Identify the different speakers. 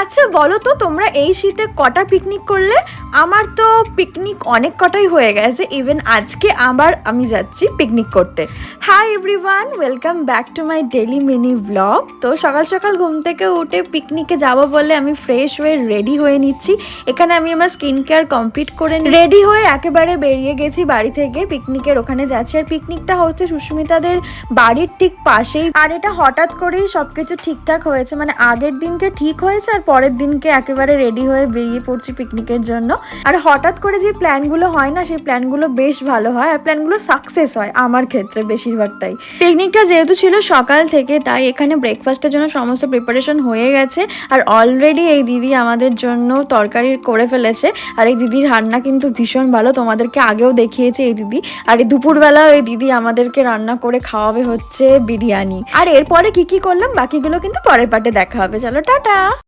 Speaker 1: আচ্ছা বলো তো, তোমরা এই শীতে কটা পিকনিক করলে? আমার তো পিকনিক অনেক কটাই হয়ে গেছে। ইভেন আজকে আবার আমি যাচ্ছি পিকনিক করতে। Hi everyone, welcome back to my daily mini blog. তো সকাল সকাল ঘুম থেকে উঠে পিকনিকে যাব বলে আমি ফ্রেশ হয়ে রেডি হয়ে নিচ্ছি। এখানে আমি আমার স্কিন কেয়ার কমপ্লিট করে রেডি হয়ে একেবারে বেরিয়ে গেছি বাড়ি থেকে। পিকনিকের ওখানে যাচ্ছি, আর পিকনিকটা হচ্ছে সুস্মিতাদের বাড়ির ঠিক পাশেই। আর এটা হঠাৎ করেই সবকিছু ঠিকঠাক হয়েছে, মানে আগের দিনকে ঠিক হয়েছে আর পরের দিনকে একেবারে রেডি হয়ে বেরিয়ে পড়ছি পিকনিকের জন্য। আর হঠাৎ করে যে প্ল্যানগুলো হয় না, সেই প্ল্যানগুলো বেশ ভালো হয় আর প্ল্যানগুলো সাকসেস হয় আমার ক্ষেত্রে বেশিরভাগটাই। পিকনিকটা যেহেতু ছিল সকাল থেকে, তাই এখানে ব্রেকফাস্টের জন্য সমস্ত প্রিপারেশন হয়ে গেছে। আর অলরেডি এই দিদি আমাদের জন্য তরকারি করে ফেলেছে। আর এই দিদির রান্না কিন্তু ভীষণ ভালো, তোমাদেরকে আগেও দেখিয়েছে এই দিদি। আর এই দুপুরবেলাও এই দিদি আমাদেরকে রান্না করে খাওয়াবে হচ্ছে বিরিয়ানি। আর এরপরে কি কি করলাম বাকিগুলো কিন্তু পরের পার্টে দেখা হবে। চলো টাটা।